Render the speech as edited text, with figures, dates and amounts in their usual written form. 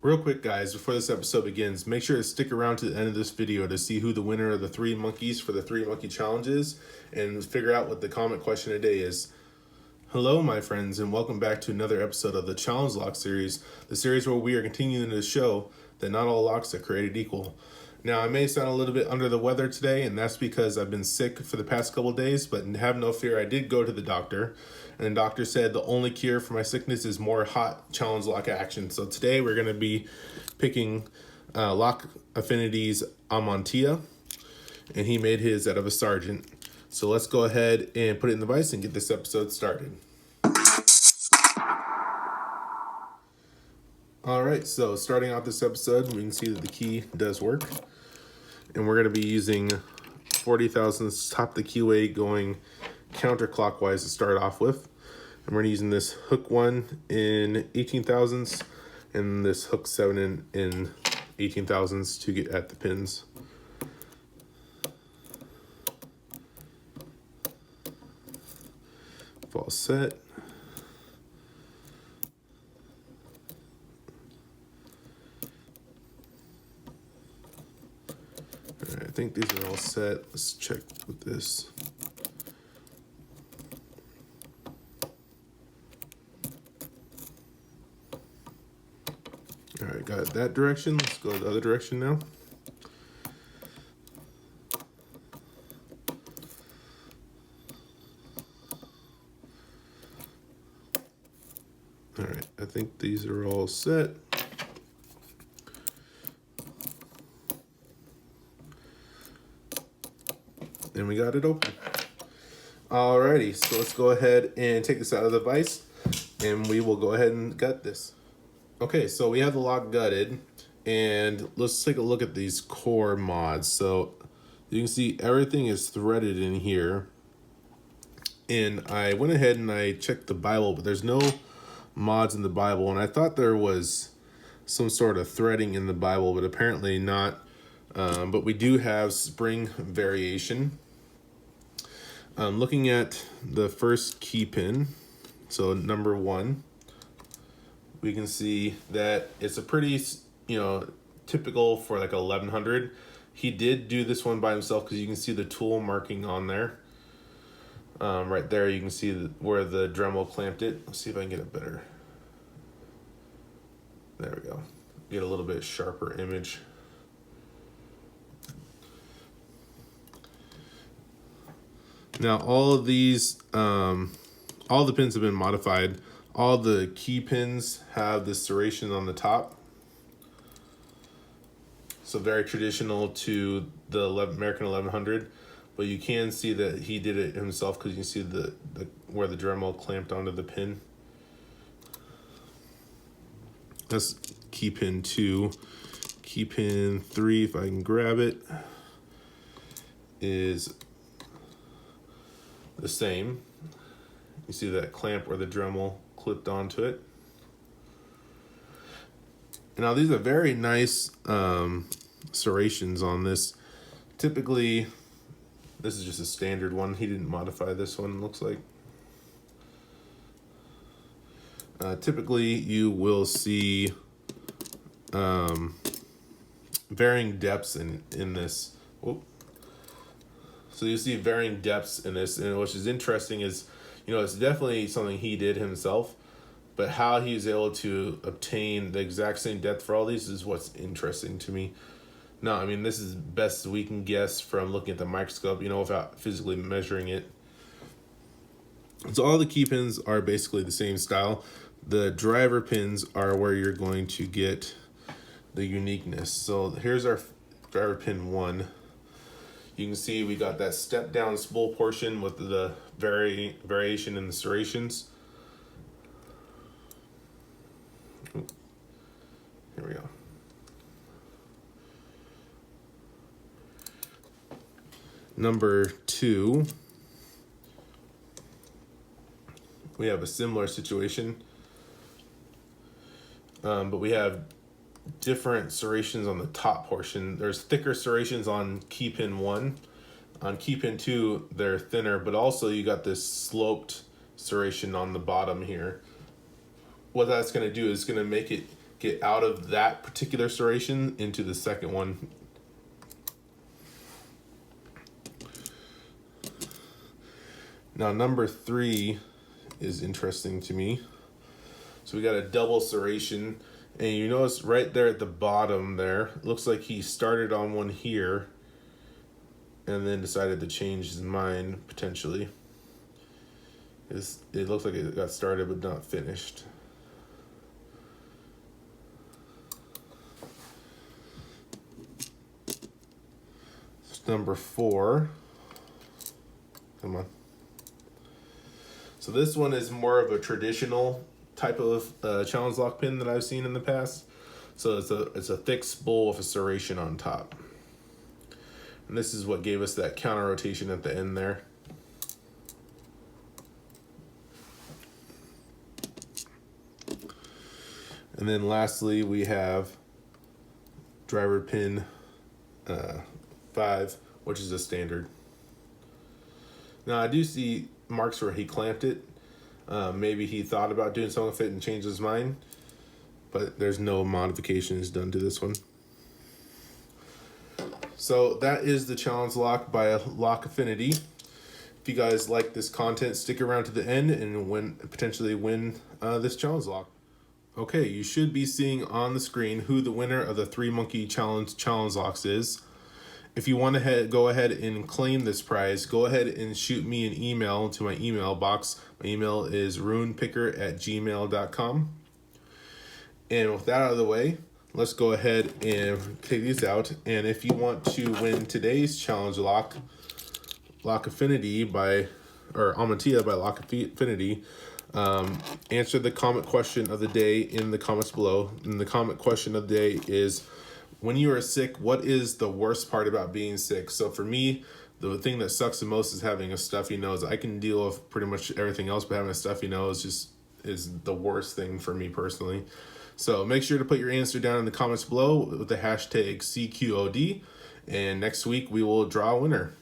Real quick, guys, before this episode begins, make sure to stick around to the end of this video to see who the winner of the 3 monkeys for the 3 monkey challenge is and figure out what the comment question of the day is. Hello, my friends, and welcome back to another episode of the Challenge Lock series, the series where we are continuing to show that not all locks are created equal. Now, I may sound a little bit under the weather today, and that's because I've been sick for the past couple days, but have no fear, I did go to the doctor, and the doctor said the only cure for my sickness is more hot challenge lock action. So today we're going to be picking Lock Affinity's Amantia, and he made his out of a Sergeant. So let's go ahead and put it in the vise and get this episode started. Alright, so starting off this episode, we can see that the key does work. And we're going to be using 40 thousandths, top the keyway going counterclockwise to start off with. And we're going to be using this hook 1 in 18 thousandths and this hook 7 in 18 thousandths to get at the pins. All set. All right, I think these are all set. Let's check with this. All right, got it that direction. Let's go the other direction now. All right, I think these are all set. And we got it open. Alrighty, so let's go ahead and take this out of the vise, and we will go ahead and gut this. Okay, so we have the lock gutted, and let's take a look at these core mods. So you can see everything is threaded in here. And I went ahead and I checked the Bible, but there's no mods in the Bible, and I thought there was some sort of threading in the Bible, but apparently not. But we do have spring variation. Looking at the first key pin, so number 1, we can see that it's a pretty, typical for like 1100. He did do this one by himself because you can see the tool marking on there. Right there, you can see where the Dremel clamped it. Let's see if I can get it better. There we go. Get a little bit sharper image. Now, all of these, all the pins have been modified. All the key pins have the serration on the top. So very traditional to the American 1100. But you can see that he did it himself because you can see the where the Dremel clamped onto the pin. That's key pin 2. Key pin 3, if I can grab it, is the same. You see that clamp where the Dremel clipped onto it. Now these are very nice serrations on this. Typically, this is just a standard one. He didn't modify this one, looks like. Typically, you will see varying depths in this. Whoop. So you see varying depths in this, and which is interesting is, it's definitely something he did himself, but how he's able to obtain the exact same depth for all these is what's interesting to me. No, I mean, this is best we can guess from looking at the microscope, without physically measuring it. So all the key pins are basically the same style. The driver pins are where you're going to get the uniqueness. So here's our driver pin 1. You can see we got that step down spool portion with the variation in the serrations. Ooh. Here we go. Number 2, we have a similar situation, but we have different serrations on the top portion. There's thicker serrations on key pin 1. On key pin 2, they're thinner, but also you got this sloped serration on the bottom here. What that's going to do is going to make it get out of that particular serration into the second one. Now number 3 is interesting to me. So we got a double serration, and you notice right there at the bottom there, looks like he started on one here and then decided to change his mind potentially. It looks like it got started but not finished. Number 4. Come on. So this one is more of a traditional type of challenge lock pin that I've seen in the past. So it's a thick spool with a serration on top. And this is what gave us that counter rotation at the end there. And then lastly, we have driver pin 5, which is a standard. Now I do see marks where he clamped it. Maybe he thought about doing something with it and changed his mind, but there's no modifications done to this one. So that is the challenge lock by Lock Affinity. If you guys like this content, stick around to the end and potentially win this challenge lock. Okay, you should be seeing on the screen who the winner of the 3 monkey challenge locks is. If you want to go ahead and claim this prize, go ahead and shoot me an email to my email box. My email is runepicker@gmail.com. And with that out of the way, let's go ahead and take these out. And if you want to win today's challenge lock, Lock Affinity or Amantia by Lock Affinity, answer the comment question of the day in the comments below. And the comment question of the day is, when you are sick, what is the worst part about being sick? So for me, the thing that sucks the most is having a stuffy nose. I can deal with pretty much everything else, but having a stuffy nose just is the worst thing for me personally. So make sure to put your answer down in the comments below with the hashtag CQOD. And next week we will draw a winner.